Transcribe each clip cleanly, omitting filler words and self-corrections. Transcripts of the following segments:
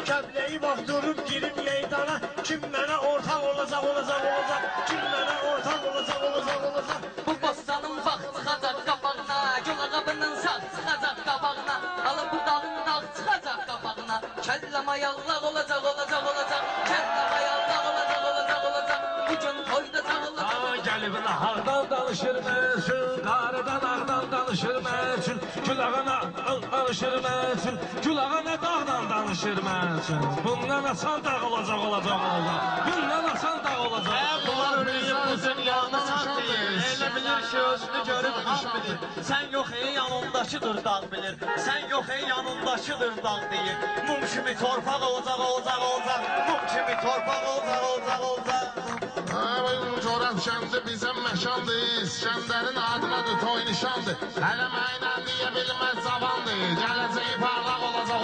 Kəbləyi bax durub girib meydana. Kim mənə ortaq olacaq. Kim mənə ortaq olacaq. Bu bostanın vaxt çıxacaq qabağına, Gülağabının sağ çıxacaq qabağına, Alı budağın dağ çıxacaq qabağına. Kəlləmə yallaq olacaq. Kəlləmə yallaq olacaq. Bugün toyda çağılacaq. Gəlib nahardan danışır məşün, qarıdan ağdan danışır məşün, Gülağana danışır məşün, Gülağana dağdan danışır məşün. Bundan asan dağ olacaq. Bundan asan dağ olacaq. Bunlar ölüyüm bu dünyanın deyir. Elə bilir ki özünü görüb iş bilir. Sən yox yanındakıdır dağ bilir. Sən yox yanındakıdır dağ deyir. Mum kimi torpaq olacaq. Mum kimi torpaq olacaq. Coğraf şəndi bizə məşandır, İskəndərin adınadır toy nişandır. Hələ mənə deyə bilməz zavandır, gələcəyi parlaq olacaq.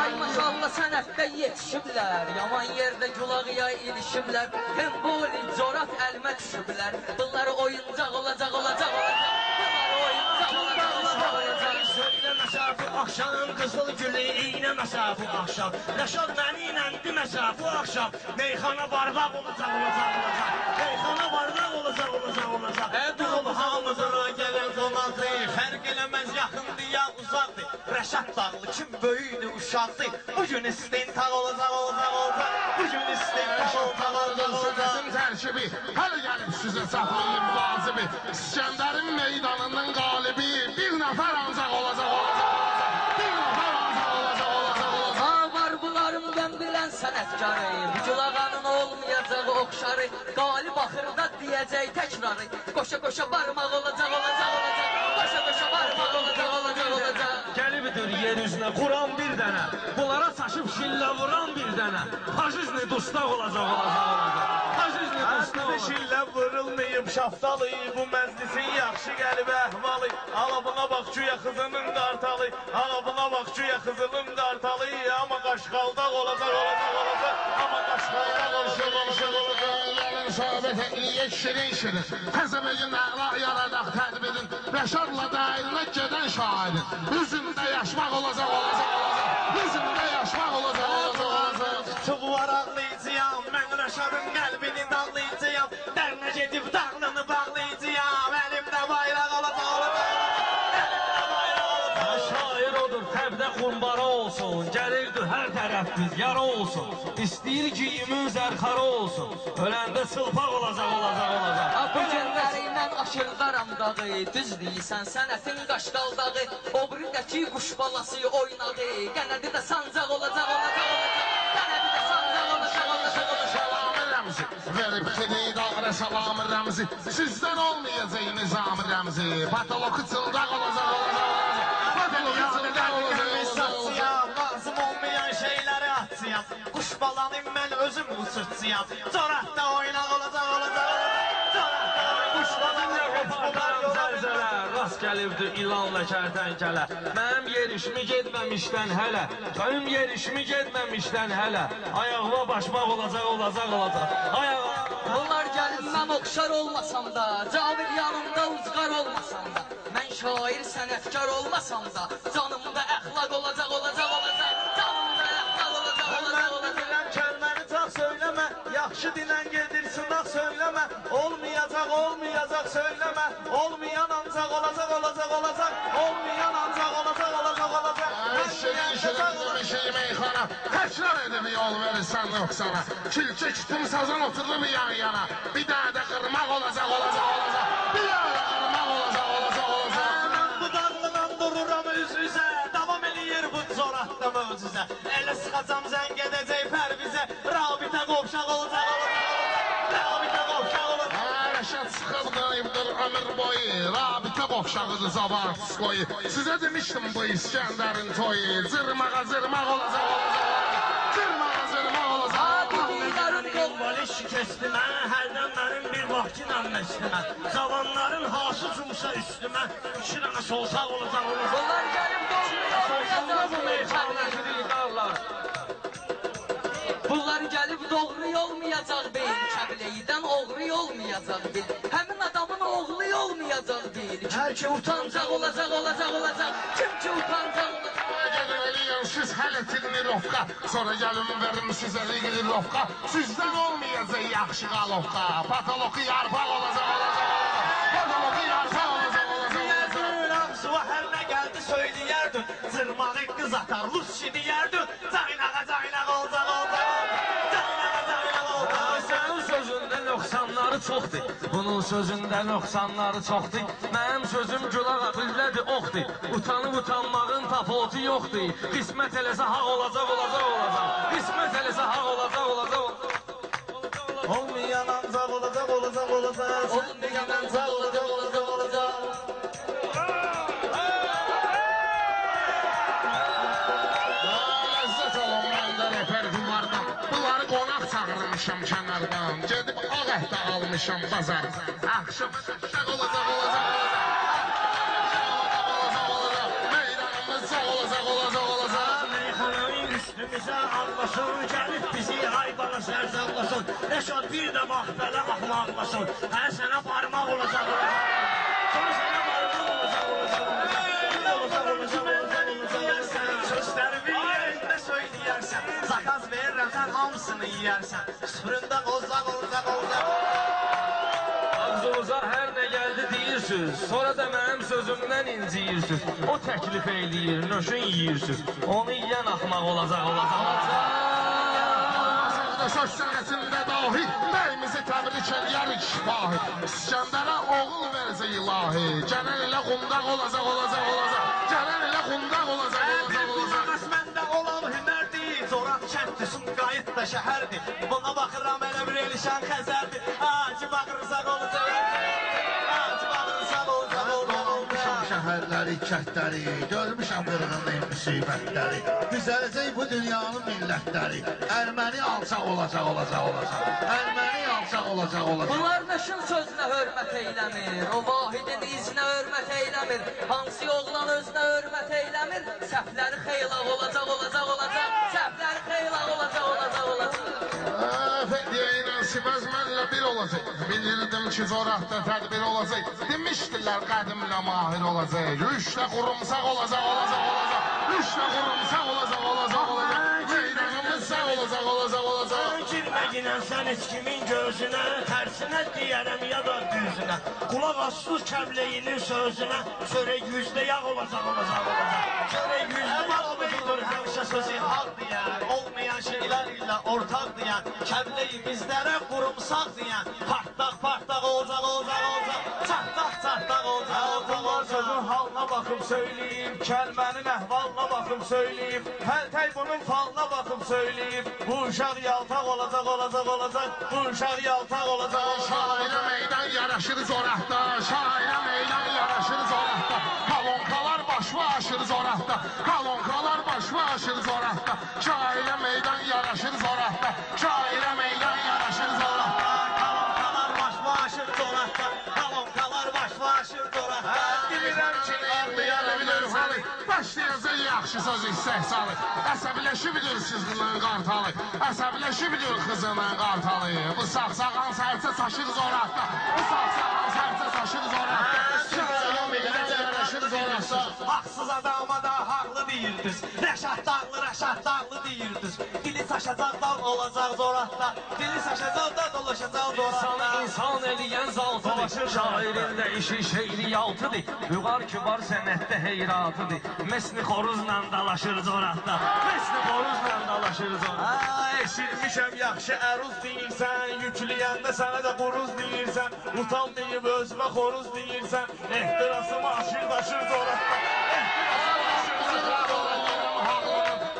Ay maşallah sənətdə yetişiblər, yaman yerdə Gülağıya ilişiblər. Hem bu coraf əlmə düşüblər, bunları oyuncaq olacaq. Bunları oyuncaq olacaq. Söyləməsə bu axşam, qızıl gülü iynəməsə bu axşam, Rəşad məni ilə deməsə bu axşam, meyxana bardaq olacaq. Meyxana bardaq olacaq. Dolu hamıdına gəlir qonaqdır, fərq eləməz yaxındır ya uzaqdır. Rəşad dağlı kim böyüydü uşaqdır, bugün istintaq olacaq. Bugün istintaq olacaq. Sünətin tərkibi, hələ gəlib sizə çatmayıb vacibi. İskəndərin meydanının qalibi bir nəfər ancaq olacaq. Var bunlarımdan bilən sənətkarı, bu Gülağanın olmayacaq oxşarı, qalib axırda deyəcək təkrarı, qoşa barmaq olacaq. Qoşa barmaq olacaq. Gəlibdir yer üzünə quran bir dənə, bunlara saçıb şillə vuran bir dənə, faşizmi dustaq olacaq. Həzmi şillə vurulmayıb şaftalı, bu məclisin yaxşı gəlib əhvalı. Alabına bax güya qızının qartalı, alabına bax güya qızının qartalı, amma qaşqaldaq olacaq. Amma qaşqaldaq olacaq. Gəlin söhbətə iliyək şirin, Təzəbəyin əqraq yaradaq tədbirin, Rəşadla dairine gedən şahidin, üzündə yaşmaq olacaq. Üzündə yaşmaq olacaq. Tuğvar ağlayacağım, mən Rəşadın qəlbini dağlayacağım, dərinə gedib dağlını bağlayacağım, əlimdə bayraq olacaq. Şair odur təbdə qumbara olsun, gəlirdir hər tərəf biz yara olsun, İstəyir ki imin zərxara olsun, öləndə çılpaq olacaq. Bu günlərindən aşırdaram dağı, düz deyirsən sənətin qaşqaldağı, o birdəki quş balası oynadı, qənədi də sancaq olacaq. Salamı rəmzi, verib xidid ağrə salamı rəmzi, sizdən olmayacaq nizamı rəmzi, patoloku çıldaq olacaq. Lazım olmayan şeyləri atacağım, quş balanım mən özüm uçurtacağım, Coratda oynaq olacaq. Quş balanım rast gəlibdir ilanla kərtənkələ, mənim yerişimi gedməmişdən hələ, ayağıma başmaq olacaq. Bunlar gəlin mən oxşar olmasam da, Cabir yanımda uzqar olmasam da, mən şair sənətkar olmasam da, canımda əxlaq olacaq. Söyləmə, yaxşı dilən gedir sınaq söyləmə, olmayacaq söyləmə, olmayan ancaq olacaq, olmayan ancaq olacaq. Şirin demişik meyxana, təkrar edib yol verirsən yoxsana, kilçə kitim sazan oturub yan yana, bir dənə də qırmaq olacaq. Bir dənə də qırmaq olacaq. Mən bu dağlıdan dururam üz-üzə, davam eləyir bu Coratda mövcüzə, elə sıxacam zəng edəcək pərvizə, rabitə qovşaq olacaq. ömür boyu rabitə qovşağıdır zavar skoyu. Sizə demişdim bu İskəndərin toyu. Zırmağa zırmaq olacaq, zırmağa olacaq. Vali şikestimə, hərdən mənim bir vaxtinəm məslimə. Zavanların hası cumsa üstümə, iki dənə solsaq olacaq. Bunlar gəlib Bunlar gəlib doğru olmayacaq bil. Kəbiləydən oğru olmayacaq bil. Həmin adamın oğlu olmayacaq bil. Kim ki utancaq olacaq. Kim ki utancaq olacaq. Gəlin eləyin siz hələ trenirovka. Sonra gəlin verim sizə ligirovka. Sizdən olmayacaq yaxşı qalovka. Patoloqi yarpaq olacaq. Patoloqi yarpaq olacaq. Suva hər nə gəldi söyləyərdin. Zırmağı qız atar, Rusçi deyərdin. Caynağa olacaq. Sənin sözündə nöqsanları çoxdur. Bunun sözündə nöqsanları çoxdur. Mənim sözüm gülağa billədir, oxdur. Utanıb utanmağın tapotu yoxdur. Qismət eləsə haq olacaq. Qismət eləsə haq olacaq. Olmayan ancaq olacaq. Olmayan ancaq olacaq. Ləzzət olun məndə repertuardan. Bunları qonaq çağırmışam kənardan. Gedib ağ əhdə almışam bazar. Axşam şəşək olacaq. Meydanımız olacaq. Meyxananın üstümüzə anlasın, gəlib bizi haybana sərzanlasın. Eşad bir də vaxtələ axmaqlasın. Hə sənə parmaq olacaq. Sonra sənə parmaq olacaq. Sözlərimi yerində söyləyərsən. Zakaz verirəm, sən hamısını yiyərsən. Sıfırında qozaq. Ağzınıza hər nə gəldi deyirsiniz. Sonra da mənim sözümdən inciyirsiniz. O təklif eləyir, nöşün yiyirsiniz. Onu yiyən axmaq olacaq. Söz sənətində dahi bəyimizi təbrik eləyərik şifahi. İskəndərə oğul verəcək ilahi. Gələn elə qundaq olacaq. Gələn elə qundaq olacaq. Məndə olan hünərdir. Zorat kənddir, Sumqayıt da şəhərdir. Buna baxıram elə bir elişən xəzərdir. Acı bağırsaq olacaq. Dolanmışam şəhərləri, kəndləri, görmüşəm qırğını müsibətləri. Düzələcək bu dünyanın millətləri. Erməni alçaq olacaq. Erməni alçaq olacaq. Bunlar nöşün sözünə hörmət eyləmir. O vahidin izinə hörmət eyləmir. Hansı oğlan özünə hörmət eyləmir. Səhvləri xeylaq olacaq. Səhvləri xeylaq olacaq. Fədiyyə ilə Sivəz mənlə bir olacaq. Bilirdim ki, zoratda tədbir olacaq. Demişdilər qədimlə mahir olacaq. Rüşdə qurumsaq olacaq. Rüşdə qurumsaq olacaq. Meydanımız sağ olacaq. Girməginən sən heç kimin gözünə, tərsinə deyərəm ya da düzünə. Qulaq assız kəbləyinin sözünə, çörək yüzdə yağ olacaq. Çörək yüzdə yağ olacaq. Həmişə sözü haq deyər, olmayan şeylər ilə ortaq deyən, kəbləyi bizlərə qurumsaq deyən, partaq olacaq. Çartaq olacaq. Bunlar sözün halına baxıb söyləyib, kəlmənin əhvalına baxıb söyləyib, həltək bunun falına baxıb söyləyib, bu uşaq yaltaq olacaq. Bu uşaq yaltaq olacaq. Şairə meydan yaraşır zoratda. Kalonkalar başva aşır zoratda. Şairə meydan yaraşır zoratda. Bilirəm ki, anlayabilir halı. Başlayacaq yaxşı söz istək salı. Əsəbiləşibidir sizlə qartalı. Əsəbiləşibidir qızla qartalı. Bu sağsağan sərçə saçır zoratda. Haqsız adama da haqlı deyirdiniz. Rəşad dağlı deyirdiniz. Dili saçacaq dağ olacaq zoratda. Dolaşacaq zoratda. İnsan eləyən zaltıdır. Şairində işi şeiriyyaltıdır. Vüqar kibar sənətdə heyratıdır. Mesni xoruzla dalaşır zoratda. Eşitmişəm yaxşı əruz deyirsən. Yükləyəndə sənə də quruz deyirsən. Utan deyib özümə xoruz deyirsən. Ehtirasımı aşır zoratda.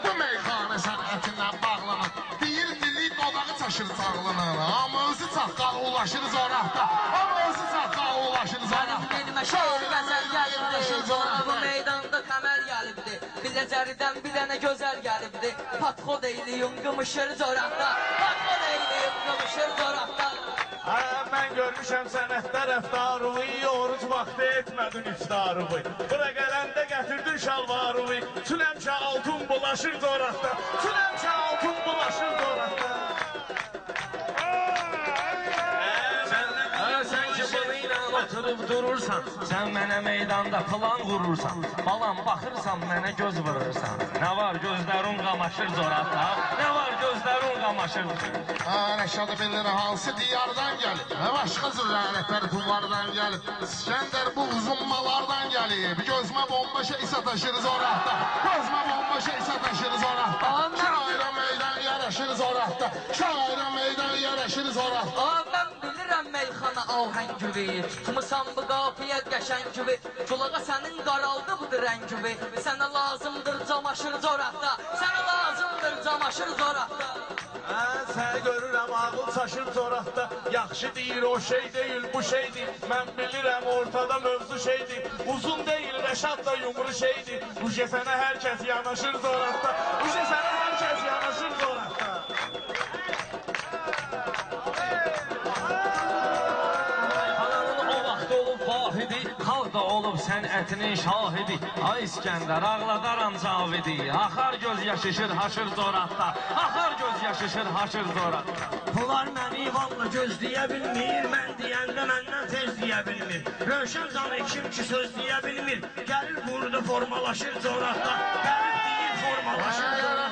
Bu meyxanə sənətinlə bağlanır. Deyir dili dodağı çaşır. danışır çağlına. Amma özü çaqqalı ulaşır zoraqda. Amma özü çaqqalı ulaşır zoraqda. Elime şöyle gəzər gəlibdi. Sonra bu meydanda qəmər gəlibdi. Bizə cəridən bir dənə gözəl gəlibdi. Patxo deyliyim qımışır zoraqda. Patxo deyliyim qımışır zoraqda. Mən görmüşəm sənətdə rəftarıvı, oruc vaxtı etmədin iftarıvı. Bura gələndə gətirdin şalvarıvı, tünəmşə altın bulaşır zoraqda, tünəmşə altın bulaşır zoraqda. Sən ki bunu ilə oturub durursan, sən mənə meydanda plan qurursan, balam baxırsan mənə göz vurursan. Nə var gözlərin qamaşır zoraqda, nə var gözlərin qamaşır. Rəşad bilir hansı diyardan gəlib, başqa zürrələtlər pullardan gəlib. İskəndər bu uzunmalardan gəlib, gözmə bomba şey sataşır zoraqda, gözmə bomba şey sataşır zoraqda. Şairə meydan yaraşır zoraqda, şairə meydan yaraşır zoraqda. Mən bilirəm meyxana ahəngüvi, tutmusan bu qafiyə qəşəngüvi, Culağa sənin qaraldı budur rəngüvi, sənə lazımdır camaşır zoraqda, sənə lazımdır camaşır zoraqda. Səni görürəm ağıl çaşır zoraqda, yaxşı deyir o şey deyil bu şeydir. Mən bilirəm ortada mövzu şeydir, uzun deyil Rəşad da yumru şeydir. Bu şey sənə hər kəs yanaşır zoraqda, bu şey sənə hər kəs yanaşır zoraqda. Xalq da olub sənətinin şahidi. Ay İskəndər, ağladaram Cavidi. Axar göz yaşışır haşır zoraqda, axar göz yaşışır haşır zoraqda. Bunlar məni valla gözləyə bilmir, mən deyəndə məndən tez deyə bilmir. Rövşən canı kim ki söz deyə bilmir, gəlir burada formalaşır zoraqda, gəlir deyir formalaşır zoraqda.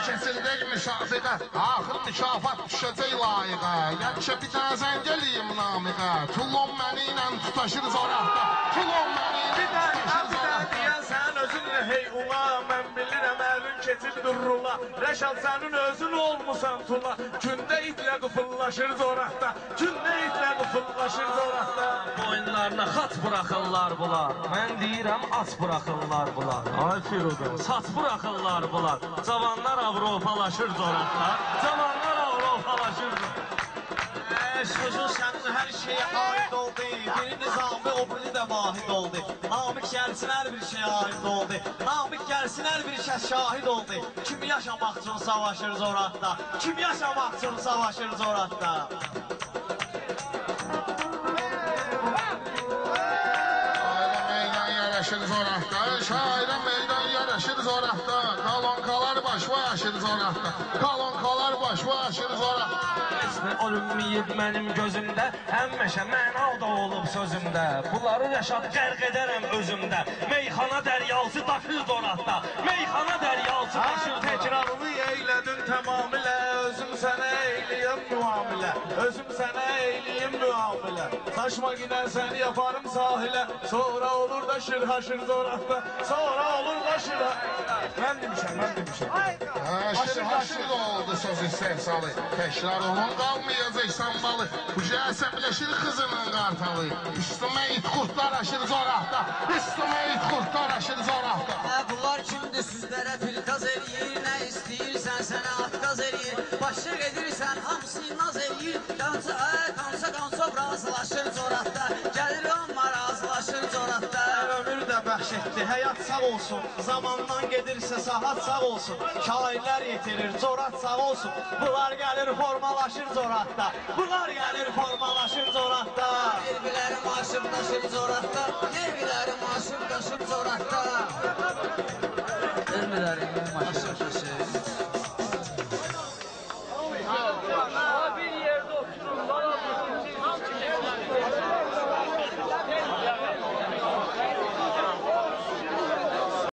Kəsildik müşafiqə, axır mükafat düşəcək layiqə. Yaxşı bir dənə zəng eləyim namiqə, Tulon məni ilə tutaşır zoraqda, Tulon məni ilə tutaşır zoraqda. Deyən sənin özün hey ula, mən bilirəm əlin keçib durrula. Rəşad sənin özün olmusan tula, gündə itlə qıfıllaşır zoraqda, gündə itlə qıfıllaşır zoraqda. Boyunlarına xat buraxırlar bunlar, mən deyirəm aç buraxırlar bunlar. Ay Firudu, saç buraxırlar bunlar, cavanlar Avropalaşır zoraqda, cavanlar Avropalaşır zoraqda. Sözün sənin hər şeyə aid oldu, biri nizami, o biri də vahid oldu. Namik gəlsin hər bir şeyə aid oldu, namik gəlsin hər bir kəs şahid oldu. Kim yaşamaq üçün savaşır zoraqda, kim yaşamaq üçün savaşır zoraqda. Şairə meydan yaraşır zoraqda, kalonkalar başva aşır zoraqda, kalonkalar başva aşır zoraqda. Resmi olunmayıb mənim gözümdə, həmməşə mənalda olub sözümdə. Bunları Rəşad qərq edərəm özümdə, meyxana dəryası daşır zoraqda, meyxana dəryası daşır zoraqda. Təkrarını eylədin tamamilə, özüm sənə eyləyəm müamilə, özüm sənə eyləyəm müamilə. Saçma giden səni yaparım sahilə, sonra olur da şırhaşır zoraqda, sonra olur da şırhaşır. Mən demişəm. Şırhaşır da oldu söz istehsalı, təkrarının qalmayacaq sambalı. Bu əsəbləşir qızının qartalı, üstümə it qurtlar aşır zoraqda, üstümə it qurtlar aşır zoraqda. Bunlar kimdir sizlərə filkaz eləyir, nə istəyirsən sənə atqaz eləyir, başlıq edirsən hamısı naz eləyir, dansa razılaşır zoraqda, gəlir onlar razılaşır zoraqda. Ömür də bəxş etdi, həyat sağ olsun, zamandan gedirsə sahat sağ olsun, şairlər yetirir, corat sağ olsun, bunlar gəlir formalaşır zoratda, bunlar gəlir formalaşır zoratda. Nervilərim aşıb daşır zoratda, nervilərim aşıb daşır zoratda.